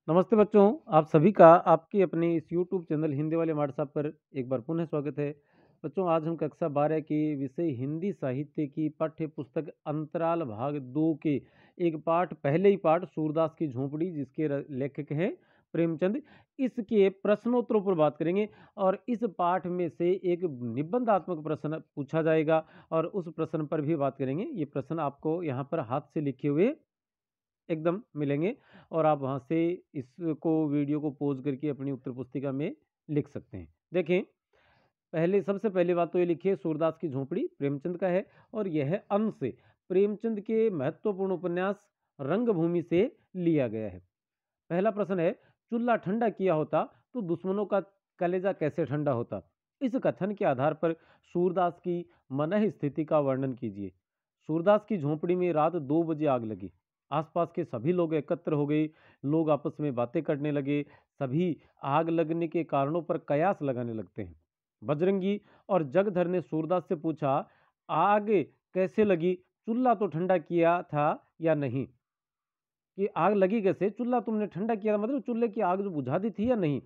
नमस्ते बच्चों, आप सभी का आपके अपने इस यूट्यूब चैनल हिंदी वाले मार्ट साहब पर एक बार पुनः स्वागत है। बच्चों, आज हम कक्षा 12 के विषय हिंदी साहित्य की पाठ्य पुस्तक अंतराल भाग 2 के एक पाठ पहले ही पाठ सूरदास की झोंपड़ी जिसके लेखक हैं प्रेमचंद, इसके प्रश्नोत्तरों पर बात करेंगे। और इस पाठ में से एक निबंधात्मक प्रश्न पूछा जाएगा और उस प्रश्न पर भी बात करेंगे। ये प्रश्न आपको यहाँ पर हाथ से लिखे हुए एकदम मिलेंगे और आप वहाँ से इसको वीडियो को पॉज़ करके अपनी उत्तर पुस्तिका में लिख सकते हैं। देखें, पहले सबसे पहली बात तो ये लिखिए, सूरदास की झोंपड़ी प्रेमचंद का है और यह अंश प्रेमचंद के महत्वपूर्ण उपन्यास रंगभूमि से लिया गया है। पहला प्रश्न है, चूल्हा ठंडा किया होता तो दुश्मनों का कलेजा कैसे ठंडा होता? इस कथन के आधार पर सूरदास की मनः स्थिति का वर्णन कीजिए। सूरदास की झोंपड़ी में रात 2 बजे आग लगी। आसपास के सभी लोग एकत्र हो गए। लोग आपस में बातें करने लगे। सभी आग लगने के कारणों पर कयास लगाने लगते हैं। बजरंगी और जगधर ने सूरदास से पूछा, आग कैसे लगी? चूल्हा तो ठंडा किया था या नहीं? कि आग लगी कैसे? चूल्हा तुमने ठंडा किया था, मतलब चूल्हे की आग जो बुझा दी थी या नहीं?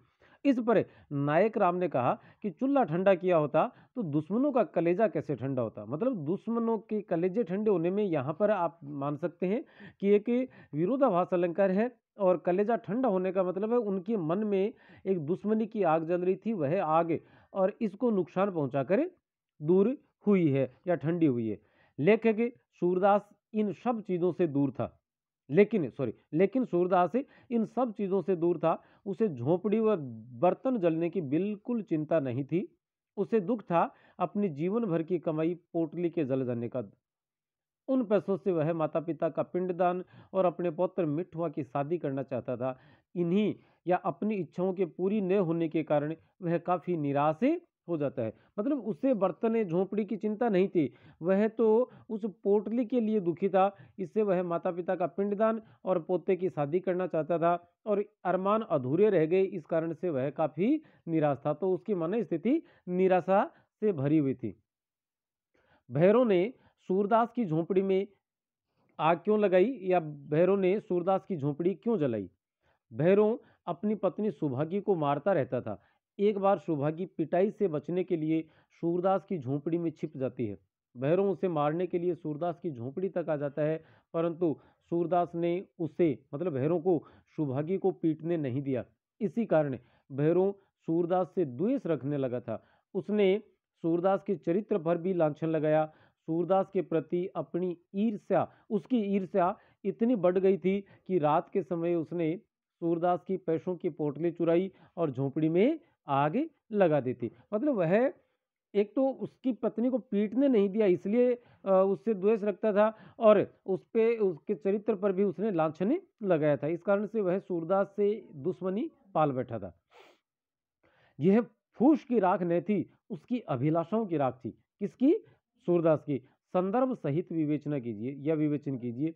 इस पर नायक राम ने कहा कि चूल्हा ठंडा किया होता तो दुश्मनों का कलेजा कैसे ठंडा होता? मतलब दुश्मनों के कलेजे ठंडे होने में यहाँ पर आप मान सकते हैं कि एक विरोधाभास अलंकार है। और कलेजा ठंडा होने का मतलब है उनके मन में एक दुश्मनी की आग जल रही थी, वह आग और इसको नुकसान पहुंचा कर दूर हुई है या ठंडी हुई है। लेखक सूरदास इन सब चीजों से दूर था। लेकिन सूरदास इन सब चीजों से दूर था। उसे झोंपड़ी व बर्तन जलने की बिल्कुल चिंता नहीं थी। उसे दुख था अपनी जीवन भर की कमाई पोटली के जल जाने का। उन पैसों से वह माता पिता का पिंडदान और अपने पौत्र मिठुआ की शादी करना चाहता था। इन्हीं या अपनी इच्छाओं के पूरी न होने के कारण वह काफी निराश हो जाता है। मतलब उसे बर्तन झोंपड़ी की चिंता नहीं थी, वह तो उस पोटली के लिए दुखी था। इससे वह माता पिता का पिंडदान और पोते की शादी करना चाहता था और अरमान अधूरे रह गए, इस कारण से वह काफी निराश था। तो उसकी मन स्थिति निराशा से भरी हुई थी। भैरव ने सूरदास की झोंपड़ी में आग क्यों लगाई या भैरव ने सूरदास की झोंपड़ी क्यों जलाई? भैरव अपनी पत्नी सुभागी को मारता रहता था। एक बार सुभागी पिटाई से बचने के लिए सूरदास की झोंपड़ी में छिप जाती है। भैरव उसे मारने के लिए सूरदास की झोंपड़ी तक आ जाता है, परंतु सूरदास ने उसे मतलब भैरव को सुभागी को पीटने नहीं दिया। इसी कारण भैरव सूरदास से द्वेष रखने लगा था। उसने सूरदास के चरित्र पर भी लांछन लगाया। सूरदास के प्रति अपनी ईर्ष्या उसकी ईर्ष्या इतनी बढ़ गई थी कि रात के समय उसने सूरदास की पैसों की पोटली चुराई और झोंपड़ी में आग लगा दी थी। मतलब वह एक तो उसकी पत्नी को पीटने नहीं दिया, इसलिए उससे द्वेष रखता था और उस पे उसके चरित्र पर भी उसने लांछन लगाया था। इस कारण से वह सूरदास से दुश्मनी पाल बैठा था। यह फूस की राख नहीं थी, उसकी अभिलाषाओं की राख थी। किसकी? सूरदास की। संदर्भ सहित विवेचना कीजिए या विवेचन कीजिए।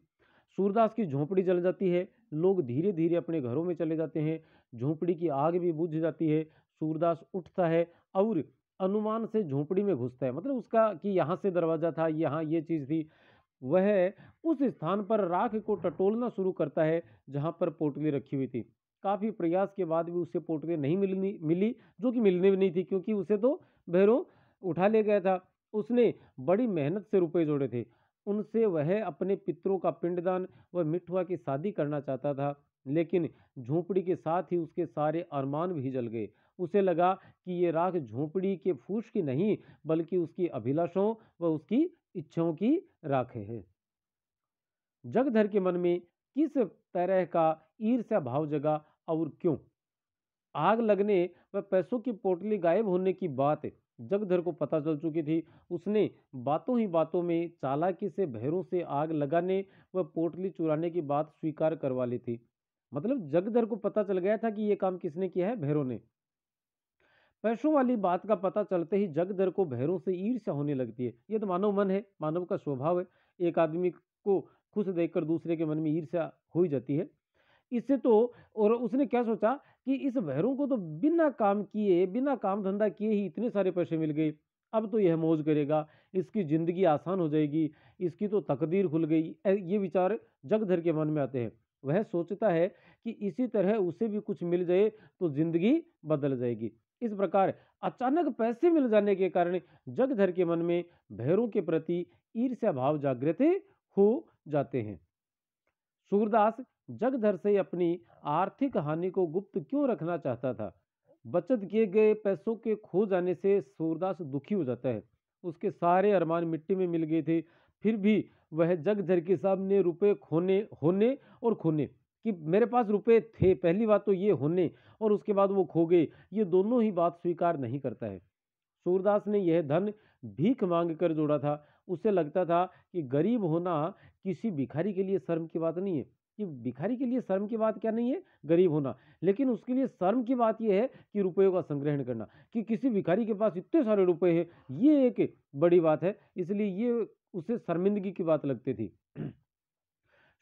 सूरदास की झोंपड़ी जल जाती है। लोग धीरे धीरे अपने घरों में चले जाते हैं। झोंपड़ी की आग भी बुझ जाती है। सूरदास उठता है और अनुमान से झोंपड़ी में घुसता है। मतलब उसका कि यहाँ से दरवाजा था, यहाँ ये चीज थी। वह उस स्थान पर राख को टटोलना शुरू करता है जहां पर पोटली रखी हुई थी। काफी प्रयास के बाद भी उसे पोटली नहीं मिली, जो कि मिलनी भी नहीं थी क्योंकि उसे तो भैरव उठा ले गया था। उसने बड़ी मेहनत से रुपए जोड़े थे। उनसे वह अपने पितरों का पिंडदान व मिठुआ की शादी करना चाहता था। लेकिन झोंपड़ी के साथ ही उसके सारे अरमान भी जल गए। उसे लगा कि ये राख झोंपड़ी के फूस की नहीं, बल्कि उसकी अभिलाषाओं व उसकी इच्छाओं की राख है। जगधर के मन में किस तरह का ईर्ष्या भाव जगा और क्यों? आग लगने व पैसों की पोटली गायब होने की बात जगधर को पता चल चुकी थी। उसने बातों ही बातों में चालाकी से भैरों से आग लगाने व पोटली चुराने की बात स्वीकार करवा ली थी। मतलब जगधर को पता चल गया था कि यह काम किसने किया है? भैरव ने। पैसों वाली बात का पता चलते ही जगदर को भैरों से ईर्ष्या होने लगती है। ये तो मानव मन है, मानव का स्वभाव है। एक आदमी को खुश देखकर दूसरे के मन में ईर्ष्या हो ही जाती है। इससे तो और उसने क्या सोचा कि इस भैरों को तो बिना काम किए, बिना काम धंधा किए ही इतने सारे पैसे मिल गए। अब तो यह मौज करेगा, इसकी जिंदगी आसान हो जाएगी, इसकी तो तकदीर खुल गई। ये विचार जगधर के मन में आते हैं। वह सोचता है कि इसी तरह उसे भी कुछ मिल जाए तो जिंदगी बदल जाएगी। इस प्रकार अचानक पैसे मिल जाने के कारण जगधर के मन में भैरों के प्रति ईर्ष्या भाव जागृत हो जाते हैं। सूरदास जगधर से अपनी आर्थिक हानि को गुप्त क्यों रखना चाहता था? बचत किए गए पैसों के खो जाने से सूरदास दुखी हो जाता है। उसके सारे अरमान मिट्टी में मिल गए थे, फिर भी वह जगधर के सामने रुपए खोने होने और खोने कि मेरे पास रुपए थे, पहली बात तो ये होने और उसके बाद वो खो गए, ये दोनों ही बात स्वीकार नहीं करता है। सूरदास ने यह धन भीख मांग कर जोड़ा था। उसे लगता था कि गरीब होना किसी भिखारी के लिए शर्म की बात नहीं है। कि भिखारी के लिए शर्म की बात क्या नहीं है? गरीब होना। लेकिन उसके लिए शर्म की बात यह है कि रुपयों का संग्रहण करना, कि किसी भिखारी के पास इतने सारे रुपए हैं, ये एक बड़ी बात है। इसलिए ये उसे शर्मिंदगी की बात लगती थी।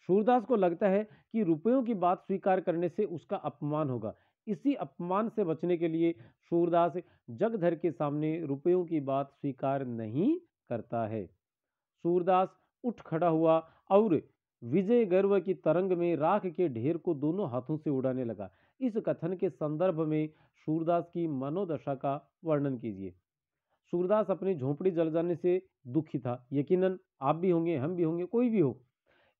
सूरदास को लगता है कि रुपयों की बात स्वीकार करने से उसका अपमान होगा। इसी अपमान से बचने के लिए सूरदास जगधर के सामने रुपयों की बात स्वीकार नहीं करता है। सूरदास उठ खड़ा हुआ और विजय गर्व की तरंग में राख के ढेर को दोनों हाथों से उड़ाने लगा। इस कथन के संदर्भ में सूरदास की मनोदशा का वर्णन कीजिए। सूरदास अपनी झोंपड़ी जल जाने से दुखी था। यकीनन आप भी होंगे, हम भी होंगे, कोई भी हो।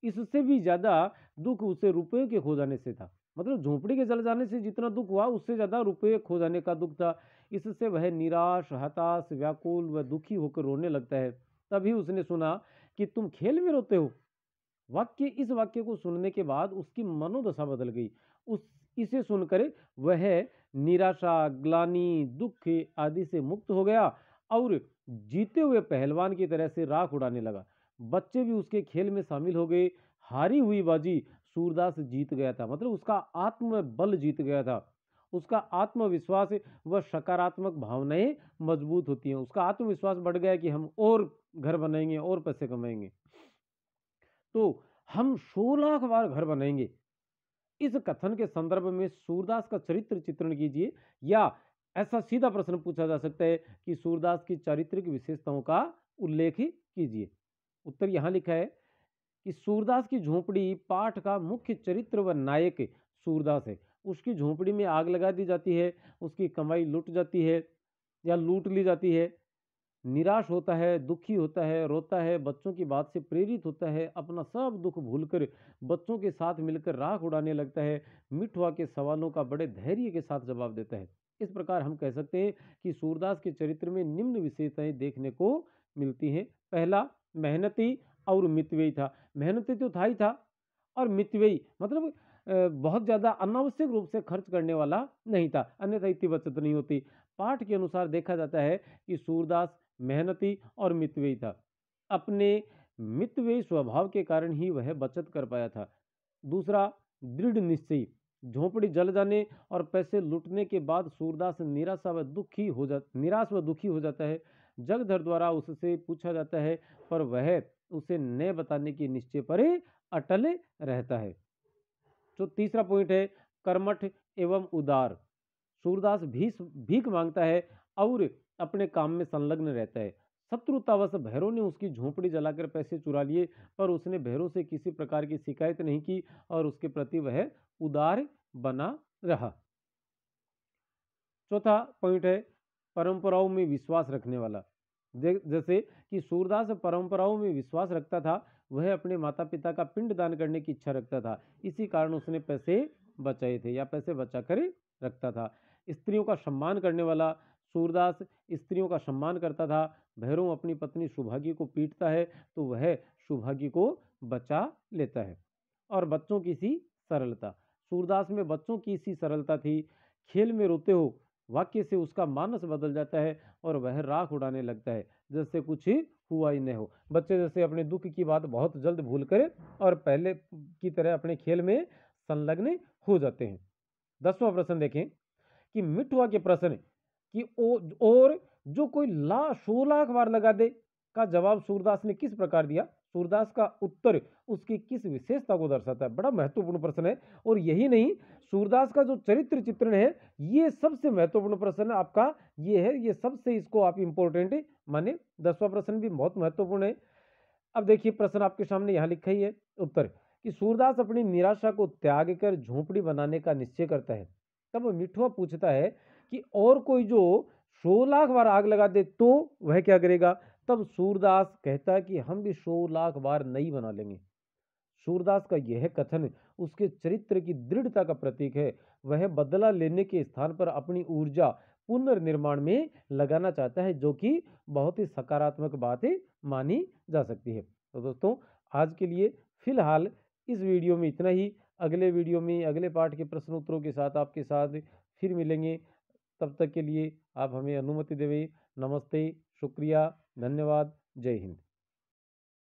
इससे भी ज्यादा दुख उसे रुपये के खो जाने से था। मतलब झोंपड़ी के जल जाने से जितना दुख हुआ, उससे ज्यादा रुपये खो जाने का दुख था। इससे वह निराश, हताश, व्याकुल व दुखी होकर रोने लगता है। तभी उसने सुना कि तुम खेल में रोते हो। इस वाक्य को सुनने के बाद उसकी मनोदशा बदल गई। उस इसे सुनकर वह निराशा, ग्लानि, दुख आदि से मुक्त हो गया और जीते हुए पहलवान की तरह से राख उड़ाने लगा। बच्चे भी उसके खेल में शामिल हो गए। हारी हुई बाजी सूरदास जीत गया था। मतलब उसका आत्मबल जीत गया था। उसका आत्मविश्वास व सकारात्मक भावनाएं मजबूत होती हैं। उसका आत्मविश्वास बढ़ गया कि हम और घर बनाएंगे और पैसे कमाएंगे, तो हम 16 बार घर बनाएंगे। इस कथन के संदर्भ में सूरदास का चरित्र चित्रण कीजिए, या ऐसा सीधा प्रश्न पूछा जा सकता है कि सूरदास की चारित्रिक विशेषताओं का उल्लेख कीजिए। उत्तर यहां लिखा है कि सूरदास की झोंपड़ी पाठ का मुख्य चरित्र व नायक सूरदास है। उसकी झोंपड़ी में आग लगा दी जाती है, उसकी कमाई लुट जाती है या लूट ली जाती है। निराश होता है, दुखी होता है, रोता है, बच्चों की बात से प्रेरित होता है, अपना सब दुख भूलकर बच्चों के साथ मिलकर राख उड़ाने लगता है, मिठुआ के सवालों का बड़े धैर्य के साथ जवाब देता है। इस प्रकार हम कह सकते हैं कि सूरदास के चरित्र में निम्न विशेषताएं देखने को मिलती हैं। पहला, मेहनती और मितव्ययी था। मेहनती तो था ही था, और मितव्ययी मतलब बहुत ज्यादा अनावश्यक रूप से खर्च करने वाला नहीं था, अन्यथा इतनी बचत नहीं होती। पाठ के अनुसार देखा जाता है कि सूरदास मेहनती और मितव्ययी था। अपने मितव्ययी स्वभाव के कारण ही वह बचत कर पाया था। दूसरा, दृढ़ निश्चयी। झोंपड़ी जल जाने और पैसे लूटने के बाद सूरदास निराश व दुखी हो जाता है। जगधर द्वारा उससे पूछा जाता है, पर वह उसे न बताने के निश्चय पर अटल रहता है। जो तीसरा पॉइंट है, कर्मठ एवं उदार। सूरदास भीख मांगता है और अपने काम में संलग्न रहता है। शत्रुतावश भैरव ने उसकी झोंपड़ी जलाकर पैसे चुरा लिए, पर उसने भैरव से किसी प्रकार की शिकायत नहीं की और उसके प्रति वह उदार बना रहा। चौथा पॉइंट है, परंपराओं में विश्वास रखने वाला। जैसे कि सूरदास परंपराओं में विश्वास रखता था। वह अपने माता पिता का पिंड दान करने की इच्छा रखता था। इसी कारण उसने पैसे बचाए थे या पैसे बचा कर रखता था। स्त्रियों का सम्मान करने वाला। सूरदास स्त्रियों का सम्मान करता था। भैरव अपनी पत्नी सुभागी को पीटता है तो वह सुभागी को बचा लेता है। और बच्चों की सी सरलता। सूरदास में बच्चों की सी सरलता थी। खेल में रोते हो वाक्य से उसका मानस बदल जाता है और वह राख उड़ाने लगता है जैसे कुछ हुआ ही न हो। बच्चे जैसे अपने दुख की बात बहुत जल्द भूल कर और पहले की तरह अपने खेल में संलग्न हो जाते हैं। 10वां प्रश्न देखें कि मिठुआ के प्रश्न कि और जो कोई 16 बार लगा दे का जवाब सूरदास ने किस प्रकार दिया। सूरदास का उत्तर उसकी किस विशेषता को दर्शाता है। बड़ा महत्वपूर्ण प्रश्न है। और यही नहीं, सूरदास का जो चरित्र चित्रण है ये सबसे महत्वपूर्ण प्रश्न आपका ये है। ये सबसे इसको आप इंपॉर्टेंट माने। 10वां प्रश्न भी बहुत महत्वपूर्ण है। अब देखिए प्रश्न आपके सामने यहां लिखा ही है उत्तर कि सूरदास अपनी निराशा को त्याग कर झोंपड़ी बनाने का निश्चय करता है। तब मिठुआ पूछता है कि और कोई जो 100 लाख बार आग लगा दे तो वह क्या करेगा? तब सूरदास कहता है कि हम भी 100 लाख बार नहीं बना लेंगे। सूरदास का यह कथन उसके चरित्र की दृढ़ता का प्रतीक है। वह बदला लेने के स्थान पर अपनी ऊर्जा पुनर्निर्माण में लगाना चाहता है, जो कि बहुत ही सकारात्मक बात मानी जा सकती है। तो दोस्तों, आज के लिए फिलहाल इस वीडियो में इतना ही। अगले वीडियो में अगले पाठ के प्रश्न उत्तरों के साथ आपके साथ फिर मिलेंगे। तब तक के लिए आप हमें अनुमति देवें। नमस्ते, शुक्रिया, धन्यवाद, जय हिंद।